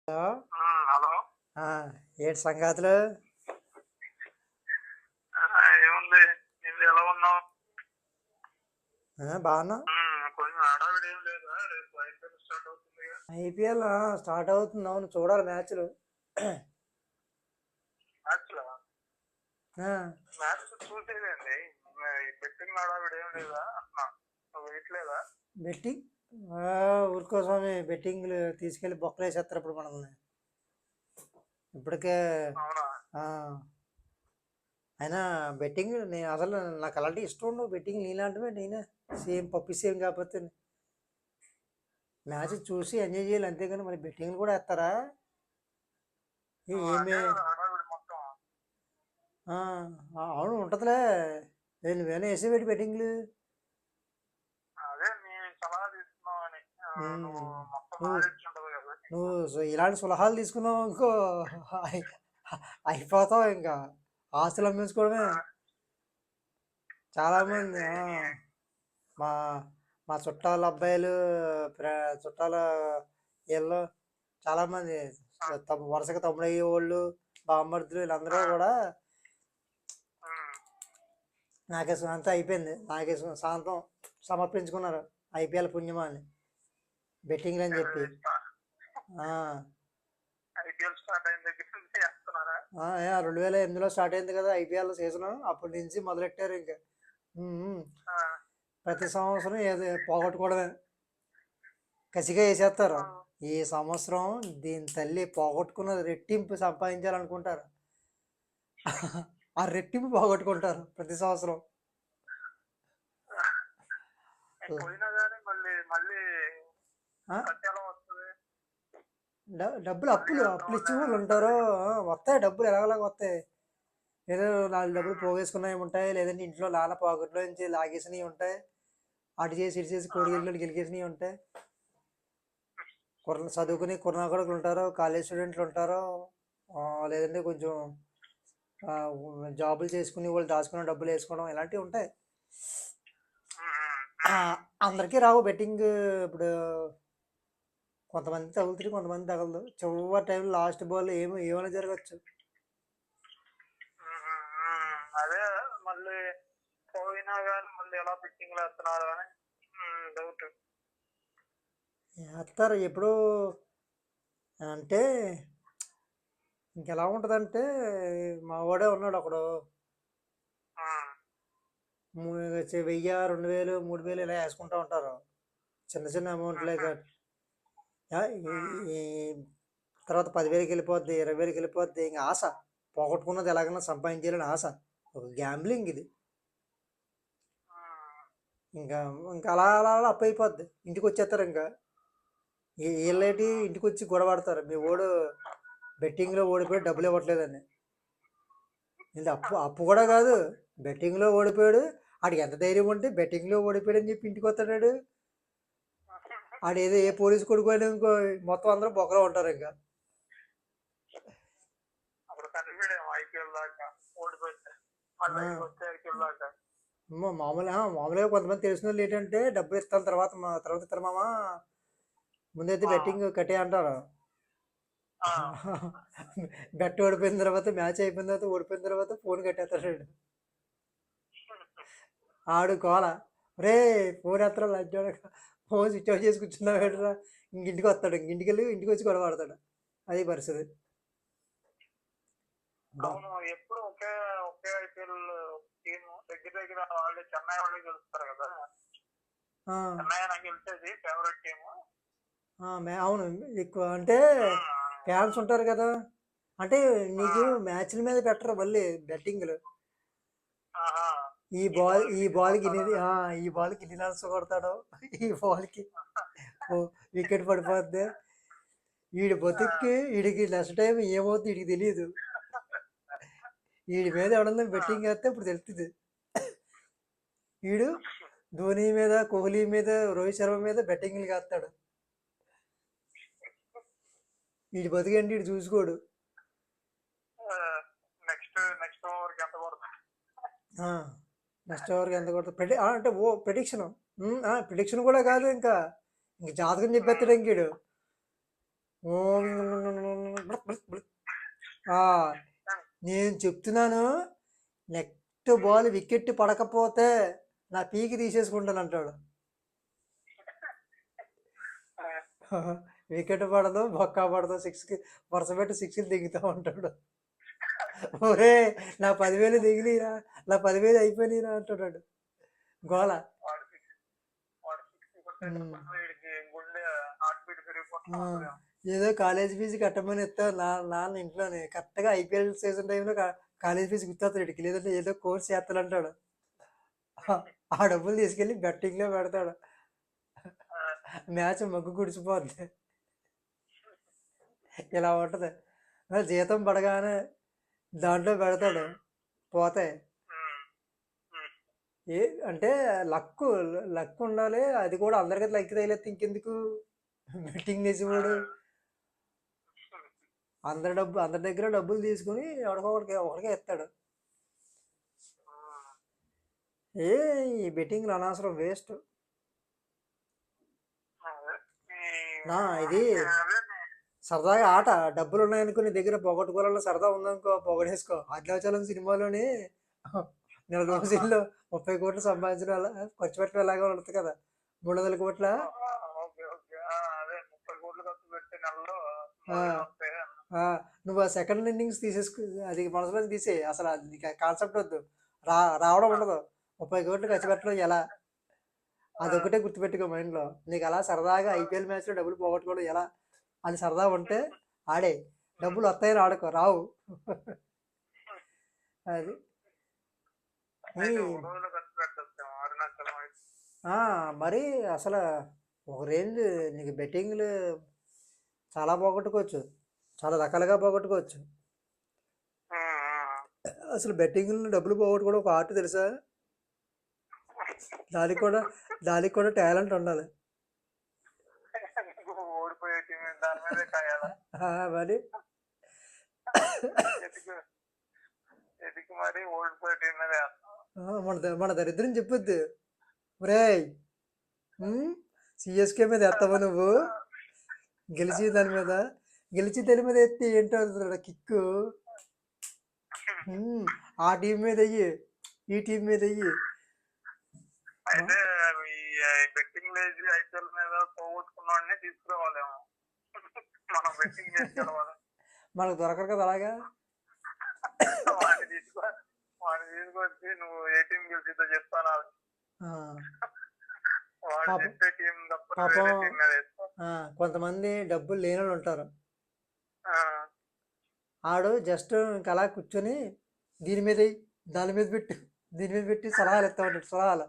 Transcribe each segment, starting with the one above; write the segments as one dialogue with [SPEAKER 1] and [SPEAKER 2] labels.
[SPEAKER 1] Hello.
[SPEAKER 2] Hello.
[SPEAKER 1] ఆ, ఏంటి సంగతులు?
[SPEAKER 2] ఏముంది, నువ్వు ఎలా ఉన్నావు?
[SPEAKER 1] బాగున్నా.
[SPEAKER 2] కొంచెం హడావిడి ఏం లేదా? రేపు ఐపీఎల్ స్టార్ట్ అవుతుంది.
[SPEAKER 1] ఐపీఎల్ స్టార్ట్ అవుతుంది. అవును, చూడాలి మ్యాచ్లు.
[SPEAKER 2] మ్యాచ్ చూసేదండి. బెట్టింగ్ హడావిడి ఏం లేదా అంటున్నా, నువ్వు వేయట్లేదా
[SPEAKER 1] బెట్టింగ్? ఊరుకోసమే బెట్టింగ్లు తీసుకెళ్ళి బొక్కలు వేసేస్తారు ఇప్పుడు మనల్ని. ఇప్పటికే
[SPEAKER 2] అవునా?
[SPEAKER 1] అయినా బెట్టింగ్ నేను అసలు నాకు అలాంటి ఇష్టం ఉండవు. బెట్టింగ్ నీలాంటివే, నేనే సేమ్ పప్పి సేమ్ కాకపోతే మ్యాచ్ చూసి ఎంజాయ్ చేయాలి అంతేగాని మరి బెట్టింగ్లు కూడా వేస్తారా? ఏమే
[SPEAKER 2] హడావిడి మొత్తం.
[SPEAKER 1] అవును, ఉంటుందిలే. నువ్వేనా వేసే పెట్టి బెట్టింగ్లు?
[SPEAKER 2] అదే నీ సలహా తీసుకున్నావని. నువ్వు మొత్తం
[SPEAKER 1] నువ్వు
[SPEAKER 2] నాలెడ్జ్ ఉండదు కదా.
[SPEAKER 1] నువ్వు ఇలాంటి సలహాలు తీసుకున్నావు ఇంకో అయిపోతావు. ఇంకా ఆస్తులు అమ్మేసుకోవడమే. చాలామంది మా మా చుట్టాల అబ్బాయిలు, చుట్టాల వీళ్ళు చాలామంది వరుసగా తమ్ముడు అయ్యే వాళ్ళు, బామ్మర్దులు వీళ్ళందరూ కూడా నాకేసం అంతా అయిపోయింది. నాకేసం శాంతం సమర్పించుకున్నారు ఐపీఎల్ పుణ్యమా అని, బెట్టింగ్లు అని చెప్పి.
[SPEAKER 2] ఐపీఎల్ స్టార్ట్ అయిన దగ్గర నుంచి చేస్తున్నారా?
[SPEAKER 1] 2008లో స్టార్ట్ అయింది కదా ఐపీఎల్ సీజన్. అప్పటి నుంచి మొదలెట్టారు. ఇంకా ప్రతి సంవత్సరం ఏదో పోగొట్టుకోవడమే, కసిగా వేసేస్తారు. ఈ సంవత్సరం దీని తల్లి పోగొట్టుకున్నది రెట్టింపు సంపాదించాలనుకుంటారు. ఆ రెట్టింపు పోగొట్టుకుంటారు ప్రతి సంవత్సరం. డబ్బులు అప్పులు ఇచ్చే వాళ్ళు ఉంటారు. వస్తాయి డబ్బులు, ఎలాగలాగా వస్తాయి. ఏదో 4 డబ్బులు పోగేసుకున్నవి ఉంటాయి, లేదంటే ఇంట్లో నాన్న పాకెట్లో నుంచి లాగేసినవి ఉంటాయి. అటు చేసి ఇటు చేసి కోడిగిళ్ళు గెలికేసినవి ఉంటాయి. చదువుకుని కొడుకులు ఉంటారు, కాలేజ్ స్టూడెంట్లు ఉంటారు, లేదంటే కొంచెం జాబులు చేసుకుని వాళ్ళు దాచుకున్న డబ్బులు వేసుకోవడం ఇలాంటివి ఉంటాయి. అందరికీ రావు బెట్టింగ్. ఇప్పుడు కొంతమంది తగులుతుంది, కొంతమంది తగలదు. చివరి టైంలో లాస్ట్ బాల్ ఏమైనా జరగచ్చు.
[SPEAKER 2] అదే మళ్ళీ పోయినా కానీ మళ్ళీ ఎలా బెట్టింగ్ వేస్తున్నారు అని డౌట్.
[SPEAKER 1] వేస్తారు ఎప్పుడు అంటే, ఇంకెలా ఉంటుందంటే, మా వాడే ఉన్నాడు ఒకడు. 1000, 2000, 3000 ఇలా వేసుకుంటూ ఉంటారు. చిన్న చిన్న అమౌంట్లే కాదు. తర్వాత 10,000కి వెళ్ళిపోద్ది, 20,000కి వెళ్ళిపోద్ది. ఇంకా ఆశ, పోగొట్టుకున్నది ఎలాగైనా సంపాదించాలని ఆశ. ఒక గ్యాంబ్లింగ్ ఇది. ఇంకా ఇంకా అలా అలా అలా అప్పు అయిపోద్ది. ఇంటికి వచ్చేస్తారు. ఇంకా వీళ్ళేటి ఇంటికి వచ్చి గొడవడతారు, మీ ఓడు బెట్టింగ్లో ఓడిపోయి డబ్బులు ఇవ్వట్లేదని. ఇది అప్పు కూడా కాదు, బెట్టింగ్లో ఓడిపోయాడు. ఆడికి ఎంత ధైర్యం ఉంటే బెట్టింగ్లో ఓడిపోయాడు అని చెప్పి ఇంటికి వస్తాడు. ఆడేదో ఏ పోలీసు కొడుకు అని ఇంకో మొత్తం అందరూ బొక్కలో ఉంటారు. ఇంకా మామూలుగా కొంతమంది తెలిసిన వాళ్ళు ఏంటంటే, డబ్బులు ఇస్తాను తర్వాత ఇస్తారు మామ, ముందైతే బెట్టింగ్ కట్టే అంటారు. బెట్ ఓడిపోయిన తర్వాత, మ్యాచ్ అయిపోయిన తర్వాత, ఓడిపోయిన తర్వాత ఫోన్ కట్టేస్తాడు. ఆడు కోల, రే ఫోన్ ఎత్తరా లంచోడ, ఫోన్ స్విచ్ ఆఫ్ చేసి కూర్చున్నావు ఏంటరా. ఇంటికి వస్తాడు, ఇంటికి వెళ్ళి ఇంటికి వచ్చి గొడవ పడతాడు. అది పరిస్థితి.
[SPEAKER 2] ఎప్పుడు ఒకే ఐపీఎల్ టీమ్ దగ్గర దగ్గర వాళ్ళు చెన్నై వాళ్ళే గెలుస్తారు కదా. చెన్నై నాకు గెలిచేది ఫేవరెట్ టీమ్.
[SPEAKER 1] అవును, ఎక్కువ అంటే ఫ్యాన్స్ ఉంటారు కదా. అంటే నీకు మ్యాచ్ల మీద పెట్టరు మళ్ళీ బెట్టింగ్లు. ఈ బాల్కి ఇన్ని రన్స్ కొడతాడు, ఈ బాల్కి వికెట్ పడిపోద్ది. వీడి బతుక్కి వీడికి నెక్స్ట్ టైం ఏమవుతుంది వీడికి తెలియదు. వీడి మీద ఎవడన్నా బెట్టింగ్ వేస్తే ఇప్పుడు తెలుస్తుంది. వీడు ధోని మీద, కోహ్లీ మీద, రోహిత్ శర్మ మీద బెట్టింగ్లు వేస్తాడు. వీడి బతుకండి వీడు చూసుకోడు. నెక్స్ట్ ఓవర్కి ఎంత కొడుతుంది అంటే ప్రిడిక్షన్ కూడా కాదు. ఇంకా జాతకం చెప్పేస్తాడు ఇంకీడు. ఓం ఆ, నేను చెప్తున్నాను, నెక్స్ట్ బాల్ వికెట్ పడకపోతే నా పీకి తీసేసుకుంటాను అంటాడు. వికెట్ పడదు, బొక్క పడదు, సిక్స్కి వరుస పెట్టి సిక్స్లు దిగుతూ ఉంటాడు. ఒరే నా 10,000 దిగిలిరా, నా 10,000 అయిపోయినాయిరా అంటున్నాడు గోల.
[SPEAKER 2] వాడు సిక్స్ కొట్టేటప్పుడు వీడికి గుండె హార్ట్ బీట్ పెరిగిపోతా ఉంటుంది.
[SPEAKER 1] ఏదో కాలేజ్ ఫీజు కట్టమని ఇస్తారు నాన్న ఇంట్లోనే. కరెక్ట్గా ఐపీఎల్ సీజన్ టైంలో కాలేజ్ ఫీజు గుర్తొస్తాడు ఇడికి, లేదంటే ఏదో కోర్స్ చేస్తాడు అంటాడు. ఆ డబ్బులు తీసుకెళ్ళి బెట్టింగ్లో పెడతాడు, మ్యాచ్ మగ్గు కుడిచిపోద్ది. ఇలా ఉంటుంది. జీతం పడగానే దాంట్లో పెడతాడు, పోతాయి. ఏ అంటే లక్ ఉండాలి, అది కూడా అందరికీ లక్ తగిలేస్తే ఇంకెందుకు బెట్టింగ్ వేసేవాడు. అందరి దగ్గర డబ్బులు తీసుకుని ఒకడికే ఇస్తాడు. ఈ బెట్టింగ్లు అనవసరం, వేస్ట్. ఇది సరదాగా ఆట. డబ్బులు ఉన్నాయనుకో నీ దగ్గర, పోగొట్టుకోవాలని సరదా ఉందనుకో పోగొట్టేసుకో. అరుణాచలం సినిమాలోని నెల రోజుల్లో 30 కోట్లు సంపాదించడం ఖర్చు పెట్టడం ఎలాగో ఉంటుంది కదా, 300 కోట్ల. నువ్వు ఆ సెకండ్ ఇన్నింగ్స్ తీసేసుకో, అది మనసులో తీసే, అసలు అది కాన్సెప్ట్ వద్దు, రావడం ఉండదు. 30 కోట్లు ఖర్చు పెట్టడం ఎలా, అదొకటే గుర్తుపెట్టుకో మైండ్లో. నీకు అలా సరదాగా ఐపీఎల్ మ్యాచ్లో డబ్బులు పోగొట్టుకోవడం ఎలా, అది సరదా ఉంటే ఆడే. డబ్బులు వస్తాయని ఆడుకో, రావు. అది మరి అసలు ఒక రేంజ్. నీకు బెట్టింగ్లు చాలా పోగొట్టుకోవచ్చు, చాలా రకాలుగా పోగొట్టుకోవచ్చు. అసలు బెట్టింగ్లు డబ్బులు పోగొట్టుకోవడం ఒక ఆర్ట్ తెలుసా. దానికి కూడా టాలెంట్ ఉండాలి. మరి మన దరిద్రం చెప్పొద్దు. ఒరే సిఎస్కే మీద ఎత్తావా నువ్వు, గెలిచి దాని మీద ఎత్తి ఏంటో కిక్కు. ఆ టీం మీద అయ్యి, ఈ టీం మీద అయ్యి. మనకు దొరకరు కదా అలాగా. కొంతమంది డబ్బులు లేని వాళ్ళు ఉంటారు. ఆడు జస్ట్ ఇంకా అలా కూర్చొని దీని మీద దాని మీద పెట్టి సలహాలు ఇస్తా ఉంటాడు, సలహాలు.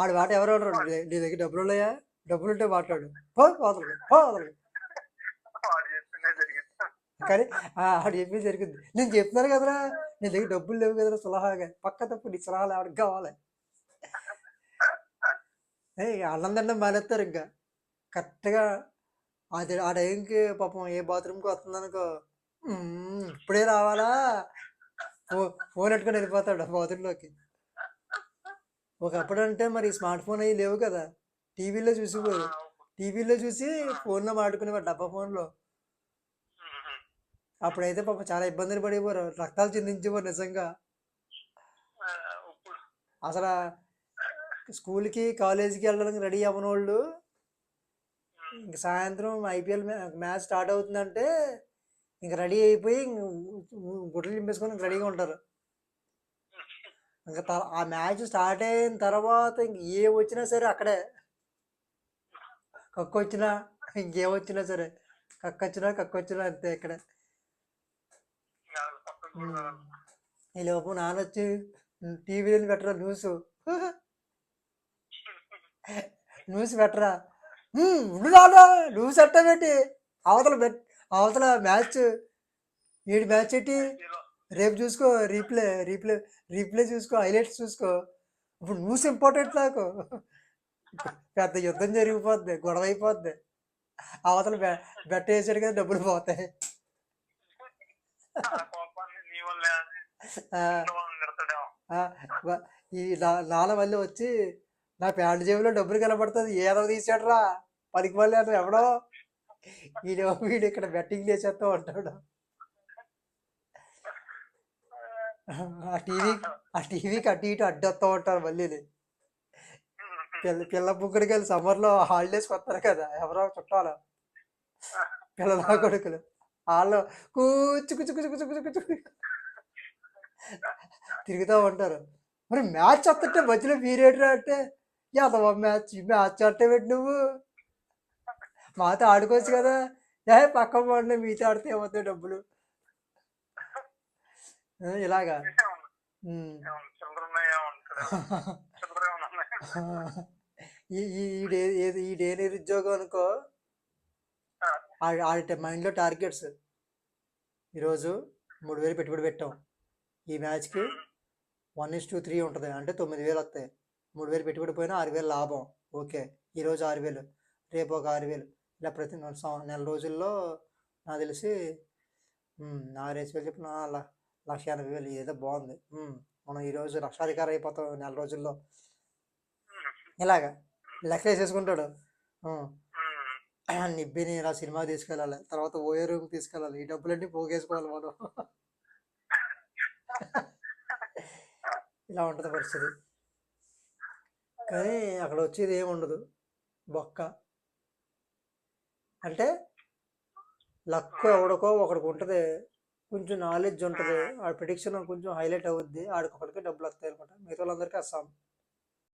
[SPEAKER 1] ఆడు మాట ఎవరు ఉంటారు, నీ దగ్గర డబ్బులు ఉన్నాయా, డబ్బులు ఉంటే మాట్లాడు, పోదలు. కానీ ఆడు చెప్పేది జరుగుద్ది. నేను చెప్తున్నాను కదరా, నీ దగ్గర డబ్బులు లేవు కదరా, సలహాగా పక్క తప్పు, నీ సలహాలు ఆడికి కావాలి. అన్నం తినడం మానేస్తారు ఇంకా కరెక్ట్గా. అది ఆ టైంకి పాపం ఏ బాత్రూమ్కి వస్తుందనుకో, ఇప్పుడే రావాలా, ఫోన్ పెట్టుకొని వెళ్ళిపోతాడు బాత్రూంలోకి. ఒకప్పుడు అంటే మరి స్మార్ట్ ఫోన్ అవి లేవు కదా, టీవీలో చూసి ఫోన్లో మాట్లాడుకునేవాడు, డబ్బా ఫోన్లో. అప్పుడైతే పాపం చాలా ఇబ్బందులు పడేవారు, రక్తాలు చిందించేవారు నిజంగా. అసలు స్కూల్కి కాలేజీకి వెళ్ళడానికి రెడీ అవ్వని వాళ్ళు ఇంక సాయంత్రం ఐపీఎల్ మ్యాచ్ స్టార్ట్ అవుతుందంటే ఇంక రెడీ అయిపోయి గుడ్లు నింపేసుకొని రెడీగా ఉంటారు. ఇంకా ఆ మ్యాచ్ స్టార్ట్ అయిన తర్వాత ఇంక ఏ వచ్చినా సరే అక్కడే, కక్కొచ్చినా ఇంకేమొచ్చినా సరే, కక్కొచ్చినా అంతే ఇక్కడే. ఈ లోపు నానొచ్చి టీవీలో పెట్టరా న్యూస్ పెట్టరా, న్యూస్ అట్టా పెట్టి అవతల మ్యాచ్ ఎట్టి రేపు చూసుకో, రీప్లే చూసుకో, హైలైట్స్ చూసుకో. ఇప్పుడు న్యూస్ ఇంపార్టెంట్ నాకు. పెద్ద యుద్ధం జరిగిపోద్ది, గొడవ అయిపోద్ది. అవతల బెట్ట వేసాడు కదా, డబ్బులు పోతాయి. ఈ నాన్న మళ్ళీ వచ్చి నా ప్యాంటు జేబులో డబ్బులు కనబడుతుంది, ఏదో తీసాడు రా పనికి మళ్ళీ ఎవడో వీడు ఇక్కడ బెట్టింగ్ చేసేస్తూ ఉంటాడు. ఆ టీవీ ఆ టీవీకి అటు ఇటు అడ్డొస్తూ ఉంటారు మళ్ళీ. పిల్ల ముగ్గురికి వెళ్ళి సమ్మర్లో హాలిడేస్కి వస్తారు కదా, ఎవరో చుట్టాలు పిల్లల కొడుకులు, వాళ్ళు కూర్చు కూర్చు కూర్చు కూర్చు కూర్చు కూర్చు తిరుగుతూ ఉంటారు. మరి మ్యాచ్ వస్తుంటే మధ్యలో మీరేట్రా అంటే, యాదవ మ్యాచ్ అంటే పెట్టి నువ్వు మాతో ఆడుకోవచ్చు కదా, పక్క పోండి మీతో ఆడితే ఏమవుతాయి డబ్బులు ఇలాగా. ఈ డే నిరుద్యోగం అనుకో, ఆడి మైండ్లో టార్గెట్స్. ఈరోజు 3,000 పెట్టుబడి పెట్టాం, ఈ మ్యాచ్కి 1:3 ఉంటుంది అంటే 9,000 వస్తాయి. 3,000 పెట్టుబడి పోయినా 6,000 లాభం. ఓకే, ఈరోజు 6,000, రేపు ఒక 6,000, ఇలా ప్రతి నెల రోజుల్లో నాకు తెలిసి 4,000 చెప్పిన 1,80,000. ఏదో బాగుంది. మనం ఈరోజు లక్షాధికారి అయిపోతాం నెల రోజుల్లో. ఇలాగా లెక్క వేసేసుకుంటాడు. నిబ్బిని ఇలా సినిమా తీసుకెళ్ళాలి, తర్వాత ఓయే రూమ్ తీసుకెళ్ళాలి, ఈ డబ్బులన్నీ పోగేసుకోవాలి మనం. ఇలా ఉంటుంది పరిస్థితి. కానీ అక్కడ వచ్చేది ఏముండదు, బొక్క. అంటే లక్ ఎవడికో ఒకడికి ఉంటుంది, కొంచెం నాలెడ్జ్ ఉంటుంది, ఆ ప్రిడిక్షన్ కొంచెం హైలైట్ అవుద్ది, ఆడికొకడికి డబ్బులు వస్తాయి అనమాట, మిగతా వాళ్ళందరికీ అస్సాం.